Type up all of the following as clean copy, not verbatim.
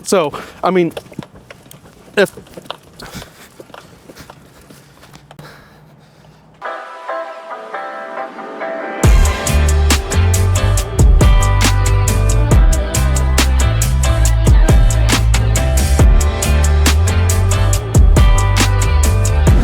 So, I mean, if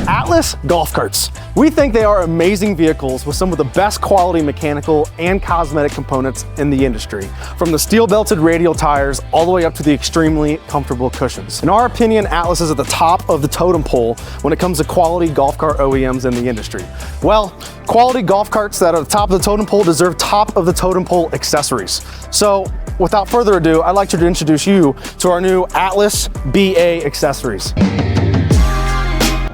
Atlas golf carts. We think they are amazing vehicles with some of the best quality mechanical and cosmetic components in the industry, from the steel-belted radial tires all the way up to the extremely comfortable cushions. In our opinion, Atlas is at the top of the totem pole when it comes to quality golf cart OEMs in the industry. Well, quality golf carts that are at the top of the totem pole deserve top of the totem pole accessories. So, without further ado, I'd like to introduce you to our new Atlas BA accessories.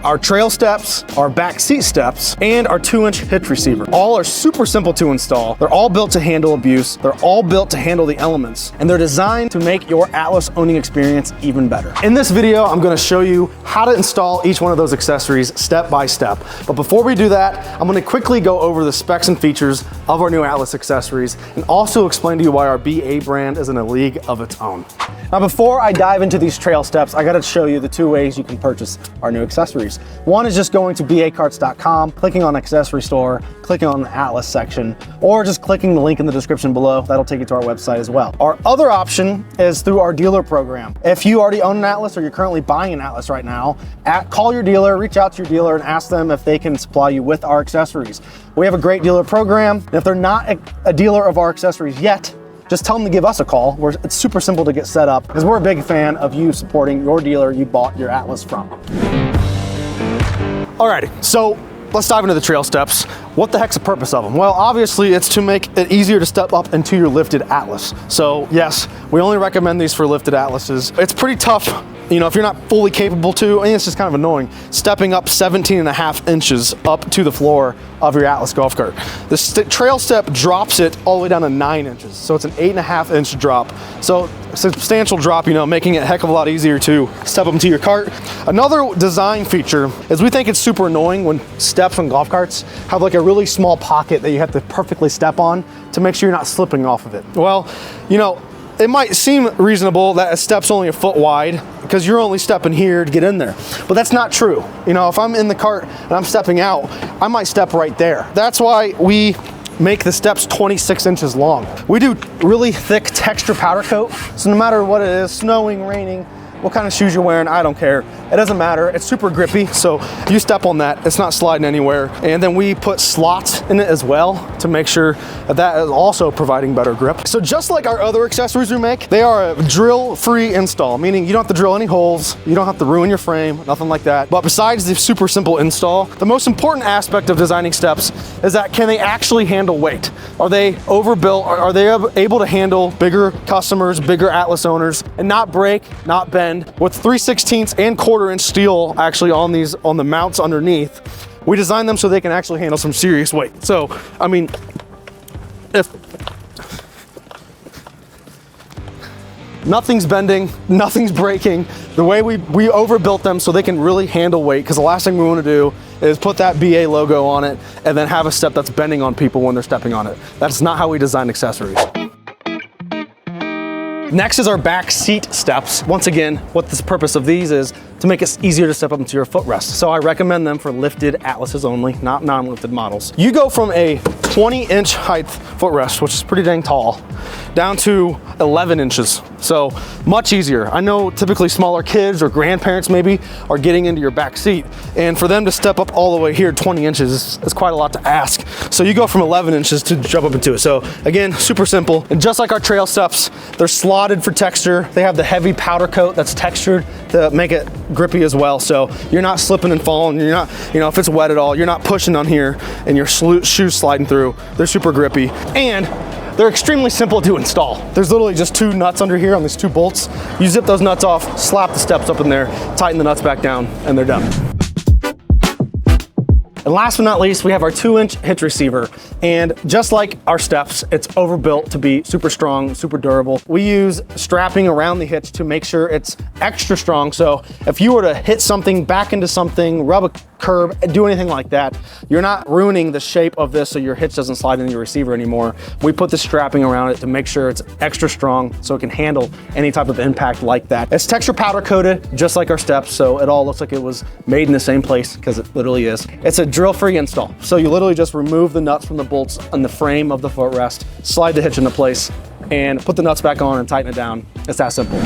Our TrailSteps, our Backseat Steps, and our 2-inch Hitch Receiver. All are super simple to install. They're all built to handle abuse. They're all built to handle the elements. And they're designed to make your Atlas owning experience even better. In this video, I'm gonna show you how to install each one of those accessories step by step. But before we do that, I'm gonna quickly go over the specs and features of our new Atlas accessories and also explain to you why our BA brand is in a league of its own. Now, before I dive into these TrailSteps, I gotta show you the 2 ways you can purchase our new accessories. One is just going to bacarts.com, clicking on accessory store, clicking on the Atlas section, or just clicking the link in the description below. That'll take you to our website as well. Our other option is through our dealer program. If you already own an Atlas or you're currently buying an Atlas right now, call your dealer, reach out to your dealer and ask them if they can supply you with our accessories. We have a great dealer program. And if they're not a dealer of our accessories yet, just tell them to give us a call. It's super simple to get set up because we're a big fan of you supporting your dealer you bought your Atlas from. Alrighty, so let's dive into the TrailSteps. What the heck's the purpose of them? Well, obviously it's to make it easier to step up into your lifted Atlas. So yes, we only recommend these for lifted Atlases. It's pretty tough, you know, if you're not fully capable to, and it's just kind of annoying, stepping up 17.5 inches up to the floor of your Atlas golf cart. The TrailStep drops it all the way down to 9 inches. So it's an 8.5 inch drop. So substantial drop, you know, making it a heck of a lot easier to step up into your cart. Another design feature is we think it's super annoying when steps on golf carts have like a really small pocket that you have to perfectly step on to make sure you're not slipping off of it. Well, you know, it might seem reasonable that a step's only a foot wide because you're only stepping here to get in there, but that's not true. You know, if I'm in the cart and I'm stepping out, I might step right there. That's why we make the steps 26 inches long. We do really thick texture powder coat, so no matter what it is, snowing, raining, what kind of shoes you're wearing, I don't care. It doesn't matter, it's super grippy, so you step on that, it's not sliding anywhere. And then we put slots in it as well to make sure that is also providing better grip. So just like our other accessories we make, they are a drill-free install, meaning you don't have to drill any holes, you don't have to ruin your frame, nothing like that. But besides the super simple install, the most important aspect of designing steps is that can they actually handle weight? Are they overbuilt? Are they able to handle bigger customers, bigger Atlas owners, and not break, not bend? With 3/16 and 1/4 inch steel actually on the mounts underneath, we designed them so they can actually handle some serious weight. So, I mean, if nothing's bending, nothing's breaking, the way we overbuilt them so they can really handle weight, because the last thing we want to do is put that BA logo on it and then have a step that's bending on people when they're stepping on it. That's not how we design accessories. Next is our Backseat Steps. Once again, what the purpose of these is to make it easier to step up into your footrest. So I recommend them for lifted Atlases only, not non-lifted models. You go from a 20-inch height footrest, which is pretty dang tall, down to 11 inches. So much easier. I know typically smaller kids or grandparents maybe are getting into your back seat, and for them to step up all the way here 20 inches is quite a lot to ask. So you go from 11 inches to jump up into it. So again, super simple. And just like our TrailSteps, they're slotted for texture. They have the heavy powder coat that's textured to make it grippy as well. So you're not slipping and falling. You're not, you know, if it's wet at all, you're not pushing on here and your shoes sliding through. They're super grippy. And they're extremely simple to install. There's literally just 2 nuts under here on these 2 bolts. You zip those nuts off, slap the steps up in there, tighten the nuts back down, and they're done. And last but not least, we have our 2-inch Hitch Receiver. And just like our steps, it's overbuilt to be super strong, super durable. We use strapping around the hitch to make sure it's extra strong. So if you were to hit something, back into something, rub a curb, do anything like that, you're not ruining the shape of this so your hitch doesn't slide into your receiver anymore. We put the strapping around it to make sure it's extra strong so it can handle any type of impact like that. It's texture powder coated, just like our steps, so it all looks like it was made in the same place, because it literally is. It's a drill-free install. So you literally just remove the nuts from the bolts on the frame of the footrest, slide the hitch into place, and put the nuts back on and tighten it down. It's that simple.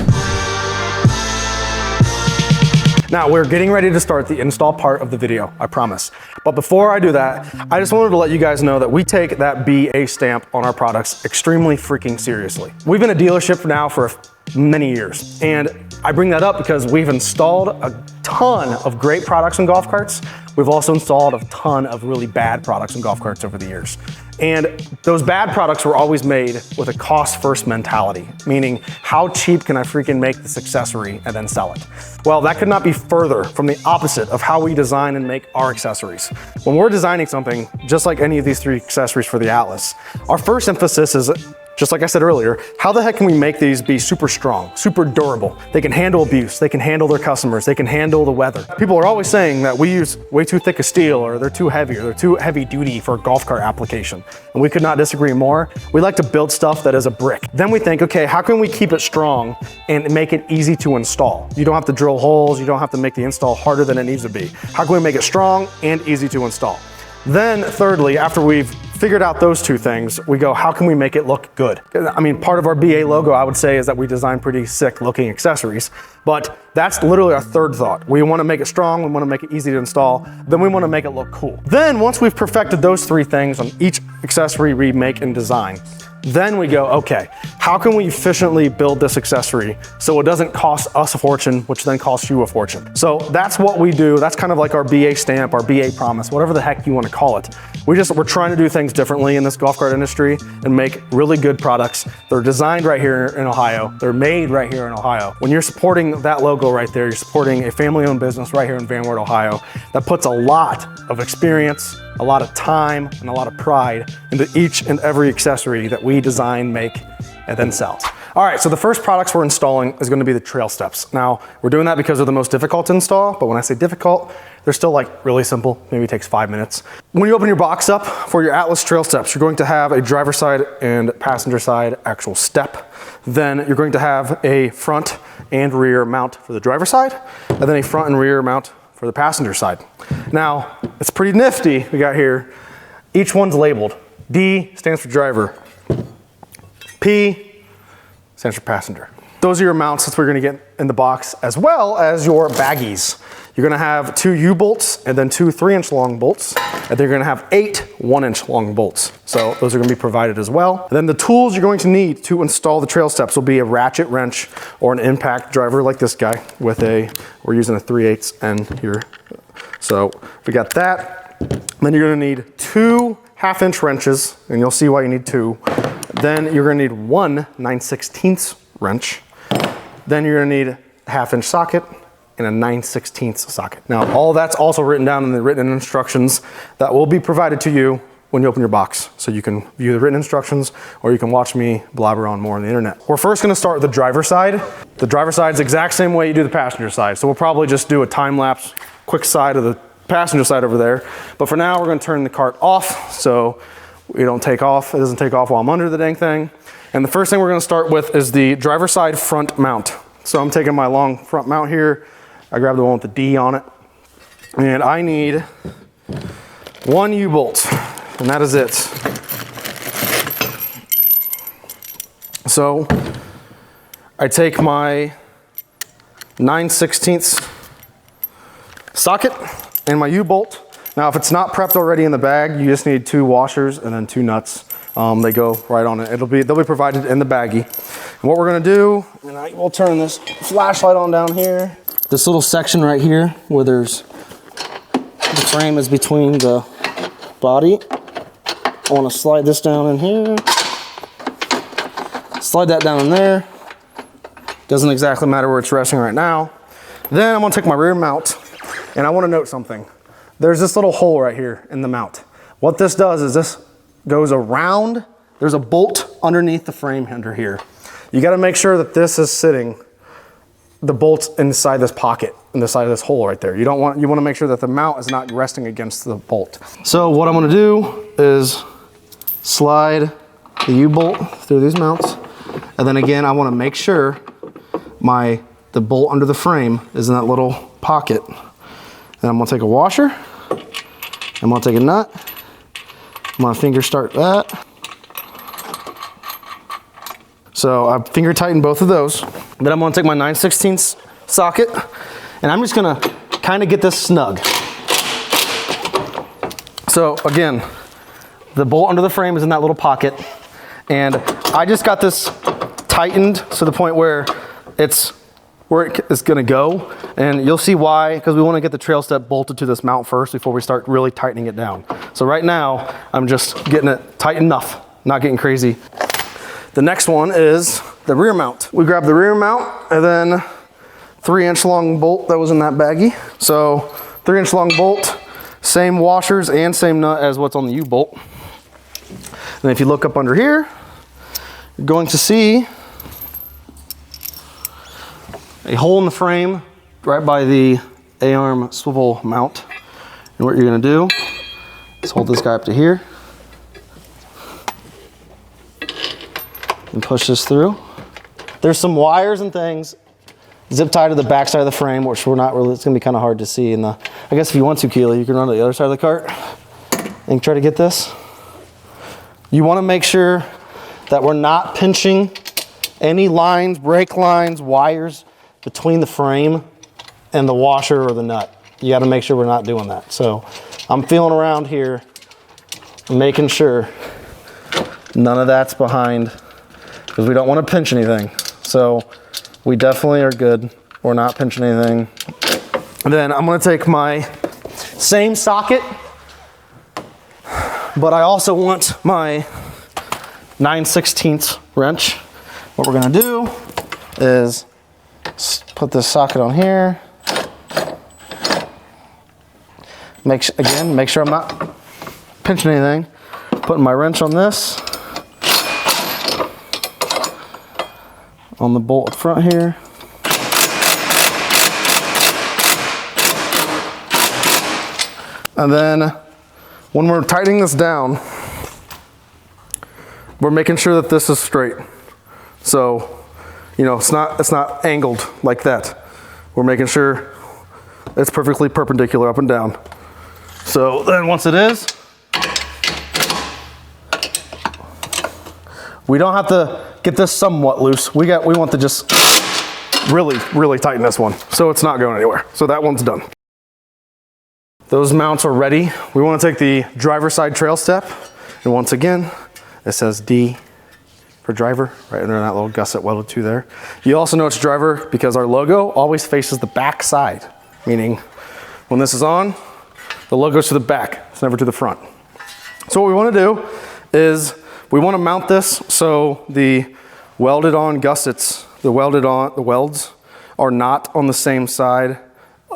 Now we're getting ready to start the install part of the video, I promise. But before I do that, I just wanted to let you guys know that we take that BA stamp on our products extremely freaking seriously. We've been a dealership now for many years, and I bring that up because we've installed a ton of great products in golf carts. We've also installed a ton of really bad products in golf carts over the years. And those bad products were always made with a cost first mentality, meaning how cheap can I freaking make this accessory and then sell it? Well, that could not be further from the opposite of how we design and make our accessories. When we're designing something, just like any of these 3 accessories for the Atlas, our first emphasis is, just like I said earlier, how the heck can we make these be super strong, super durable? They can handle abuse, they can handle their customers, they can handle the weather. People are always saying that we use way too thick a steel, or they're too heavy, or they're too heavy duty for a golf cart application. And we could not disagree more. We like to build stuff that is a brick. Then we think, okay, how can we keep it strong and make it easy to install? You don't have to drill holes, you don't have to make the install harder than it needs to be. How can we make it strong and easy to install? Then thirdly, after we've figured out those 2 things, we go, how can we make it look good? I mean, part of our BA logo, I would say, is that we design pretty sick looking accessories, but that's literally our third thought. We want to make it strong, we want to make it easy to install, then we want to make it look cool. Then once we've perfected those 3 things on each accessory we make and design, then we go, okay, how can we efficiently build this accessory so it doesn't cost us a fortune, which then costs you a fortune? So that's what we do. That's kind of like our BA stamp, our BA promise, whatever the heck you want to call it. We're trying to do things differently in this golf cart industry and make really good products. They're designed right here in Ohio. They're made right here in Ohio. When you're supporting that logo right there, you're supporting a family-owned business right here in Van Wert, Ohio. That puts a lot of experience, a lot of time, and a lot of pride into each and every accessory that we design, make, and then sell. All right, so the first products we're installing is going to be the Trailsteps. Now, we're doing that because they're the most difficult to install, but when I say difficult, they're still like really simple, maybe takes 5 minutes. When you open your box up for your Atlas Trailsteps, you're going to have a driver side and passenger side actual step. Then you're going to have a front and rear mount for the driver side, and then a front and rear mount for the passenger side. Now, it's pretty nifty we got here. Each one's labeled. D stands for driver. P stands for passenger. Those are your mounts that we're gonna get in the box, as well as your baggies. You're gonna have 2 U-bolts and then 2 3-inch long bolts, and then you're gonna have 8 1-inch long bolts. So those are gonna be provided as well. And then the tools you're going to need to install the Trailsteps will be a ratchet wrench or an impact driver like this guy with we're using a 3/8 end here. So we got that. Then you're gonna need 2 1/2-inch wrenches, and you'll see why you need 2. Then you're gonna need 1 9/16 wrench. Then you're gonna need a 1/2-inch socket and a 9/16 socket. Now, all that's also written down in the written instructions that will be provided to you when you open your box. So you can view the written instructions, or you can watch me blabber on more on the internet. We're first gonna start with the driver side. The driver side's the exact same way you do the passenger side. So we'll probably just do a time lapse, quick side of the passenger side over there. But for now, we're gonna turn the cart off so we don't take off. It doesn't take off while I'm under the dang thing. And the first thing we're gonna start with is the driver side front mount. So I'm taking my long front mount here. I grab the one with the D on it. And I need 1 U-bolt, and that is it. So I take my 9/16 socket and my U-bolt. Now, if it's not prepped already in the bag, you just need 2 washers and then 2 nuts. They go right on it. They'll be provided in the baggie. And what we're gonna do, and we'll turn this flashlight on down here. This little section right here where the frame is between the body. I wanna slide this down in here. Slide that down in there. Doesn't exactly matter where it's resting right now. Then I'm gonna take my rear mount, and I wanna note something. There's this little hole right here in the mount. What this does is this goes around. There's a bolt underneath the frame under here. You gotta make sure that this is sitting, the bolt's inside this pocket, in the side of this hole right there. You wanna make sure that the mount is not resting against the bolt. So what I'm gonna do is slide the U-bolt through these mounts. And then again, I wanna make sure the bolt under the frame is in that little pocket. And I'm gonna take a washer, I'm gonna take a nut, I'm gonna finger start that. So I finger tighten both of those. Then I'm gonna take my 9/16 socket and I'm just gonna kind of get this snug. So again, the bolt under the frame is in that little pocket and I just got this tightened to the point where it's where it is gonna go. And you'll see why, because we wanna get the TrailStep bolted to this mount first before we start really tightening it down. So right now, I'm just getting it tight enough, not getting crazy. The next one is the rear mount. We grab the rear mount and then 3-inch long bolt that was in that baggie. So 3-inch long bolt, same washers and same nut as what's on the U-bolt. And if you look up under here, you're going to see a hole in the frame right by the A-arm swivel mount. And what you're gonna do is hold this guy up to here and push this through. There's some wires and things zip tied to the back side of the frame, which we're not really, it's gonna be kind of hard to see. And I guess if you want to, Keely, you can run to the other side of the cart and try to get this. You wanna make sure that we're not pinching any lines, brake lines, wires between the frame and the washer or the nut. You gotta make sure we're not doing that. So I'm feeling around here, making sure none of that's behind, because we don't want to pinch anything. So we definitely are good. We're not pinching anything. And then I'm gonna take my same socket, but I also want my 9/16 wrench. What we're gonna do is put this socket on here. Make sure I'm not pinching anything. Putting my wrench on this. On the bolt up front here. And then when we're tightening this down, we're making sure that this is straight. So, you know, it's not angled like that. We're making sure it's perfectly perpendicular up and down. So then once it is, we don't have to get this somewhat loose. We want to just really tighten this one so it's not going anywhere. So that one's done. Those mounts are ready. We want to take the driver side TrailStep, and once again, it says D for driver right under that little gusset welded to there. You also know it's driver because our logo always faces the back side, meaning when this is on, the logo's to the back, it's never to the front. So what we want to do is we want to mount this so the welded on gussets, the welds are not on the same side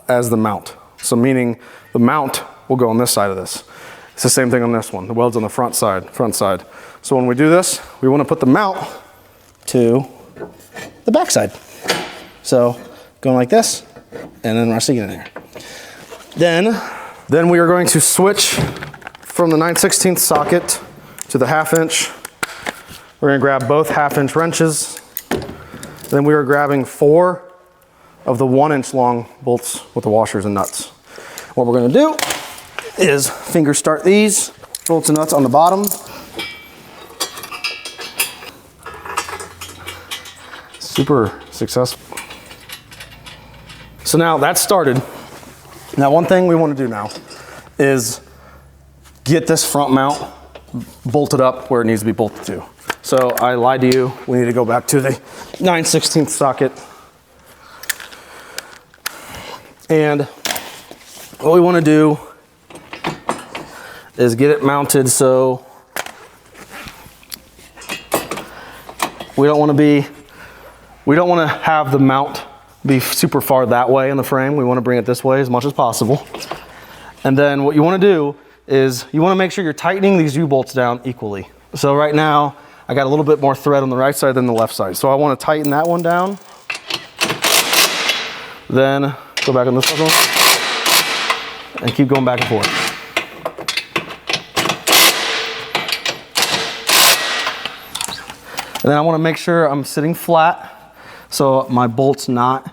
as the mount. So meaning the mount will go on this side of this. It's the same thing on this one. The weld's on the front side. So when we do this, we want to put the mount to the back side. So going like this, and then resting it in there. Then we are going to switch from the 9/16 socket to the 1/2 inch. We're gonna grab both 1/2 inch wrenches. Then we are grabbing 4 of the 1 inch long bolts with the washers and nuts. What we're gonna do is finger start these bolts and nuts on the bottom. Super successful. So now that's started. Now one thing we want to do now is get this front mount bolted up where it needs to be bolted to. So I lied to you, we need to go back to the 9/16 socket. And what we want to do is get it mounted so we don't want to have the mount be super far that way in the frame. We want to bring it this way as much as possible. And then what you want to do is you want to make sure you're tightening these U-bolts down equally. So right now, I got a little bit more thread on the right side than the left side. So I want to tighten that one down. Then go back on this one and keep going back and forth. And then I want to make sure I'm sitting flat so my bolt's not,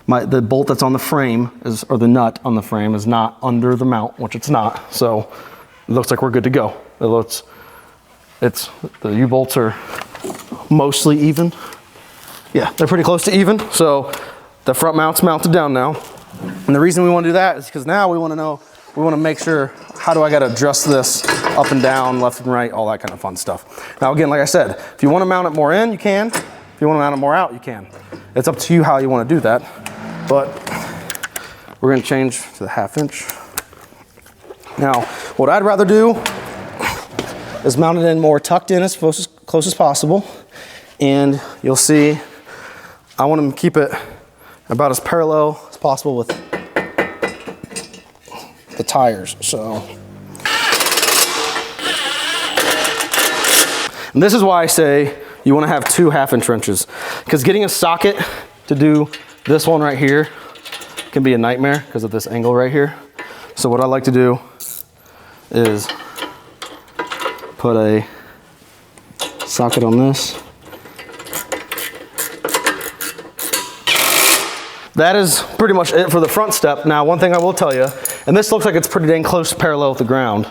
the bolt that's on the frame is, or the nut on the frame is not under the mount, which it's not. So it looks like we're good to go. The U-bolts are mostly even. Yeah, they're pretty close to even. So the front mount's mounted down now. And the reason we want to do that is because now we want to make sure, how do I got to adjust this up and down, left and right, all that kind of fun stuff. Now again, like I said, if you want to mount it more in, you can. If you want to mount it more out, you can. It's up to you how you want to do that. But we're going to change to the 1/2 inch. Now, what I'd rather do is mount it in more tucked in as close as possible. And you'll see, I want to keep it about as parallel as possible with the tires. So, and this is why I say you want to have 2 1/2 inch wrenches, because getting a socket to do this one right here can be a nightmare because of this angle right here. So what I like to do is put a socket on this. That is pretty much it for the front step. Now, one thing I will tell you, and this looks like it's pretty dang close to parallel with the ground.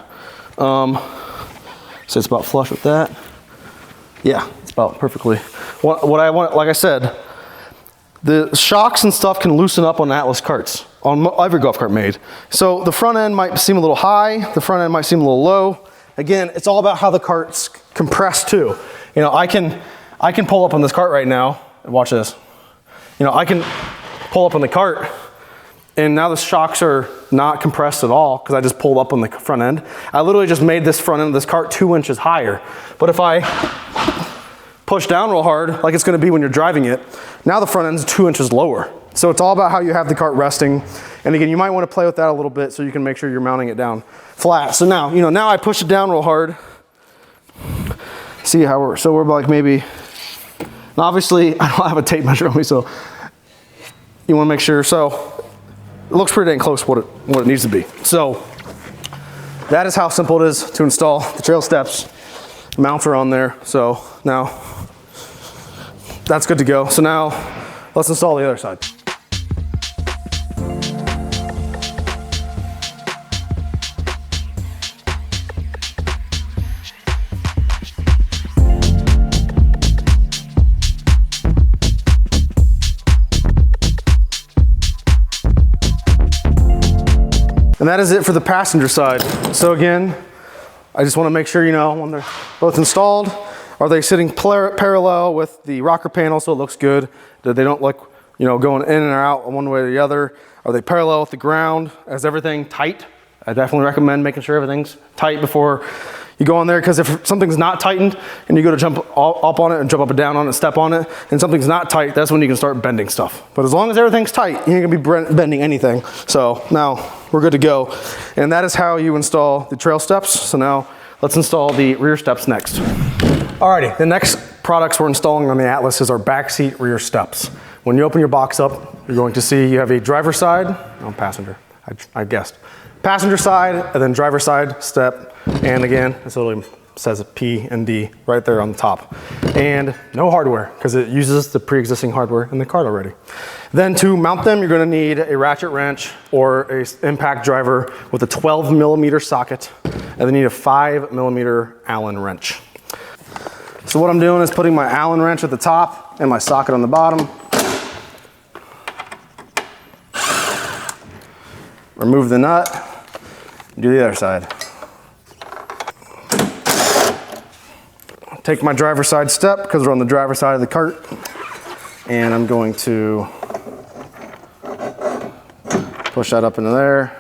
So it's about flush with that. Yeah, it's about perfectly. What I want, like I said, the shocks and stuff can loosen up on Atlas carts, on every golf cart made. So the front end might seem a little high, the front end might seem a little low. Again, it's all about how the cart's compressed too. You know, I can pull up on this cart right now, and watch this. You know, I can pull up on the cart, and now the shocks are not compressed at all because I just pulled up on the front end. I literally just made this front end of this cart 2 inches higher. But if I push down real hard, like it's gonna be when you're driving it, now the front end's 2 inches lower. So it's all about how you have the cart resting. And again, you might wanna play with that a little bit so you can make sure you're mounting it down flat. So now, you know, now I push it down real hard. See how we're like maybe, and obviously I don't have a tape measure on me, so you wanna make sure, so it looks pretty dang close what it needs to be. So that is how simple it is to install the TrailSteps. Mounts are on there, so now that's good to go. So now let's install the other side. And that is it for the passenger side. So again, I just want to make sure, you know, when they're both installed, are they sitting parallel with the rocker panel so it looks good? That they don't look, you know, going in and out one way or the other? Are they parallel with the ground? Is everything tight? I definitely recommend making sure everything's tight before you go on there, because if something's not tightened and you go to jump up on it and jump up and down on it, step on it, and something's not tight, that's when you can start bending stuff. But as long as everything's tight, you ain't gonna be bending anything. So now we're good to go. And that is how you install the TrailSteps. So now let's install the rear steps next. Alrighty, the next products we're installing on the Atlas is our backseat rear steps. When you open your box up, you're going to see you have a driver side, passenger, I guessed. Passenger side, and then driver side step. And again, it literally says P and D right there on the top. And no hardware, because it uses the pre-existing hardware in the cart already. Then to mount them, you're gonna need a ratchet wrench or a impact driver with a 12mm socket, and then you need a 5mm Allen wrench. So what I'm doing is putting my Allen wrench at the top and my socket on the bottom. Remove the nut, do the other side. Take my driver's side step, because we're on the driver's side of the cart, and I'm going to push that up into there.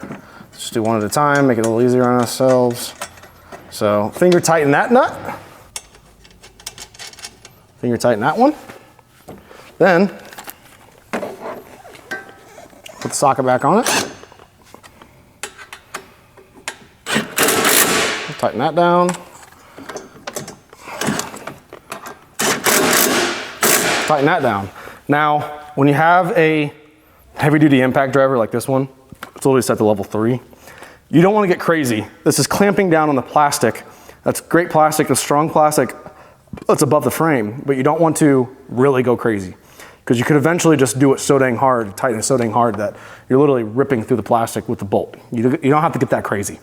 Just do one at a time, make it a little easier on ourselves. So finger tighten that nut. Finger tighten that one. Then put the socket back on it. Tighten that down. Tighten that down. Now, when you have a heavy duty impact driver like this one, it's literally set to level 3. You don't want to get crazy. This is clamping down on the plastic. That's great plastic, a strong plastic that's above the frame, but you don't want to really go crazy because you could eventually just do it so dang hard, tighten it so dang hard that you're literally ripping through the plastic with the bolt. You don't have to get that crazy.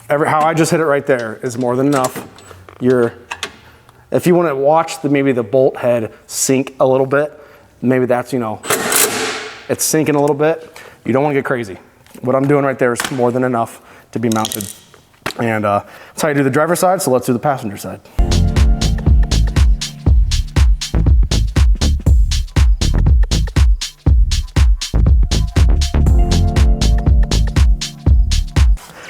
How I just hit it right there is more than enough. If you want to watch maybe the bolt head sink a little bit, maybe that's, it's sinking a little bit. You don't want to get crazy. What I'm doing right there is more than enough to be mounted. And that's how you do the driver's side, so let's do the passenger side.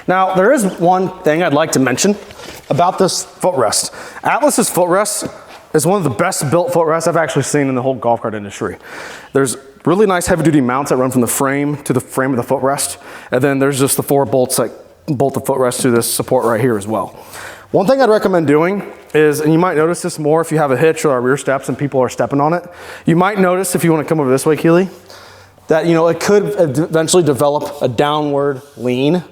Now, there is one thing I'd like to mention about this footrest. Atlas's footrest is one of the best built footrests I've actually seen in the whole golf cart industry. There's really nice heavy duty mounts that run from the frame to the frame of the footrest. And then there's just the 4 bolts that bolt the footrest to this support right here as well. One thing I'd recommend doing is, and you might notice this more if you have a hitch or a rear steps and people are stepping on it. You might notice, if you want to come over this way, Keely, that it could eventually develop a downward lean,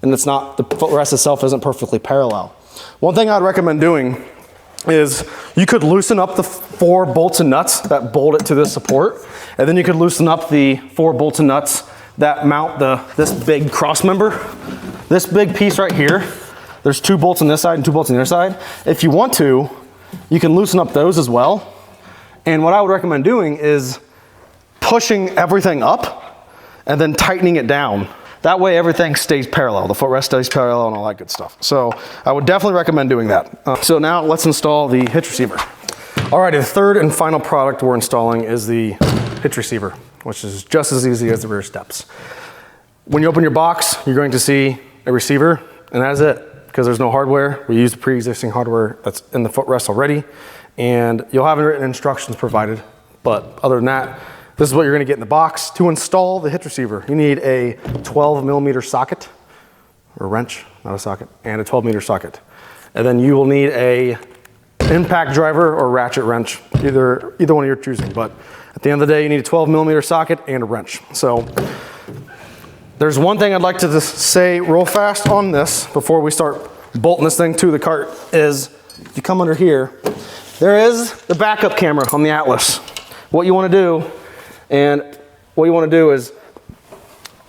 and it's not, the footrest itself isn't perfectly parallel. One thing I'd recommend doing is you could loosen up the 4 bolts and nuts that bolt it to this support, and then you could loosen up the 4 bolts and nuts that mount this big cross member. This big piece right here, there's 2 bolts on this side and 2 bolts on the other side. If you want to, you can loosen up those as well. And what I would recommend doing is pushing everything up and then tightening it down. That way everything stays parallel. The footrest stays parallel and all that good stuff. So I would definitely recommend doing that. So now let's install the hitch receiver. All right, the third and final product we're installing is the hitch receiver, which is just as easy as the rear steps. When you open your box, you're going to see a receiver, and that's it, because there's no hardware. We use the pre-existing hardware that's in the footrest already, and you'll have written instructions provided. But other than that, this is what you're gonna get in the box. To install the hitch receiver, you need a 12 millimeter socket, or wrench, not a socket, and a 12 meter socket. And then you will need a impact driver or ratchet wrench, either one you're choosing. But at the end of the day, you need a 12 millimeter socket and a wrench. So there's one thing I'd like to just say real fast on this before we start bolting this thing to the cart is, if you come under here, there is the backup camera on the Atlas. What you wanna do is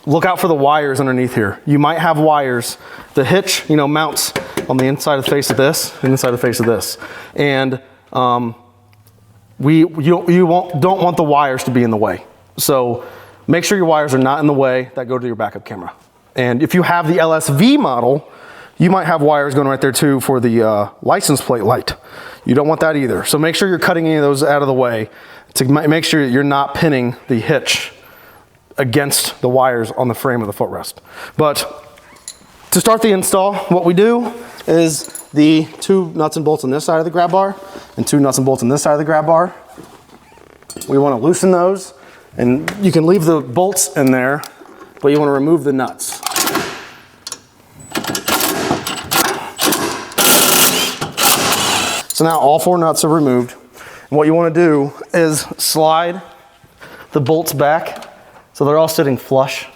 look out for the wires underneath here. You might have wires. The hitch, mounts on the inside of the face of this and inside the face of this. And don't want the wires to be in the way. So make sure your wires are not in the way that go to your backup camera. And if you have the LSV model, you might have wires going right there too for the license plate light. You don't want that either. So make sure you're cutting any of those out of the way to make sure you're not pinning the hitch against the wires on the frame of the footrest. But to start the install, what we do is the 2 nuts and bolts on this side of the grab bar and 2 nuts and bolts on this side of the grab bar. We want to loosen those, and you can leave the bolts in there, but you want to remove the nuts. So now all 4 nuts are removed. And what you want to do is slide the bolts back so they're all sitting flush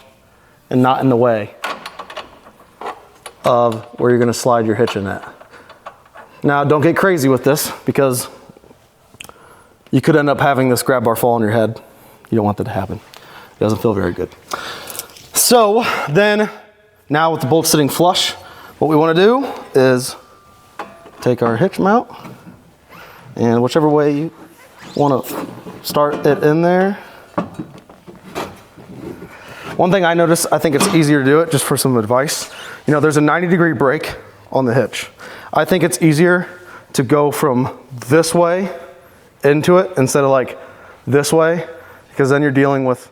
and not in the way of where you're going to slide your hitch in at. Now don't get crazy with this, because you could end up having this grab bar fall on your head. You don't want that to happen. It doesn't feel very good. So then, now with the bolts sitting flush, what we want to do is take our hitch mount, and whichever way you want to start it in there. One thing I noticed, I think it's easier to do it, just for some advice. There's a 90-degree break on the hitch. I think it's easier to go from this way into it instead of like this way, because then you're dealing with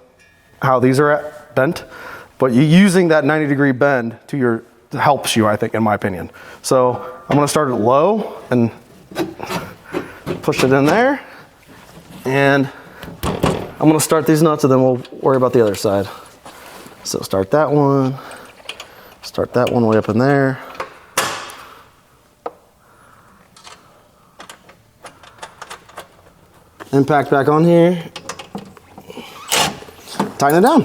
how these are bent. But using that 90-degree bend helps you, I think, in my opinion. So I'm gonna start it low and push it in there. And I'm gonna start these nuts, and then we'll worry about the other side. So start that one way up in there. Impact back on here. Tighten it down.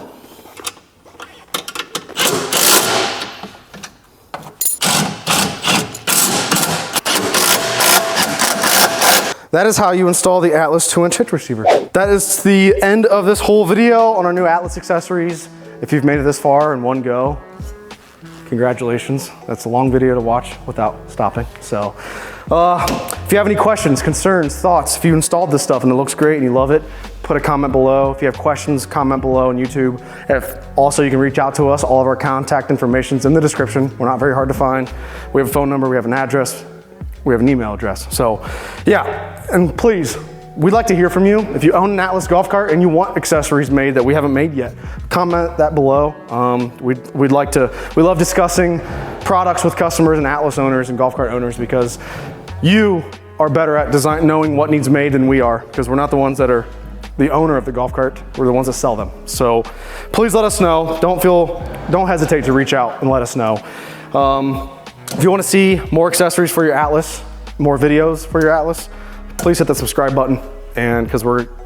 That is how you install the Atlas 2-inch hitch receiver. That is the end of this whole video on our new Atlas accessories. If you've made it this far in one go, congratulations. That's a long video to watch without stopping. So, if you have any questions, concerns, thoughts, if you installed this stuff and it looks great and you love it, put a comment below. If you have questions, comment below on YouTube. Also, you can reach out to us. All of our contact information is in the description. We're not very hard to find. We have a phone number, we have an address, we have an email address. So yeah, and please, we'd like to hear from you. If you own an Atlas golf cart and you want accessories made that we haven't made yet, comment that below. We love discussing products with customers and Atlas owners and golf cart owners, because you are better at knowing what needs made than we are, because we're not the ones that are the owner of the golf cart, we're the ones that sell them. So please let us know. Don't hesitate to reach out and let us know. If you want to see more accessories for your Atlas, more videos for your Atlas, please hit the subscribe button, and because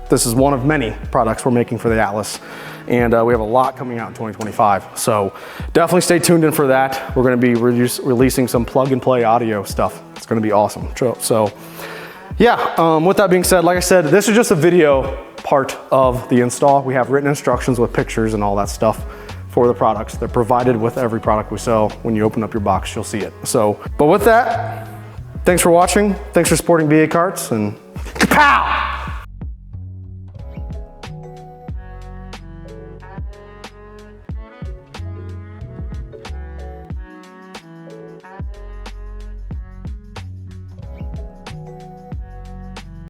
this is one of many products we're making for the Atlas, and we have a lot coming out in 2025. So definitely stay tuned in for that. We're going to be releasing some plug and play audio stuff. It's going to be awesome. So yeah, with that being said, like I said, this is just a video part of the install. We have written instructions with pictures and all that stuff for the products. They're provided with every product we sell. When you open up your box, you'll see it. So, but with that, thanks for watching. Thanks for supporting BA Carts, and kapow!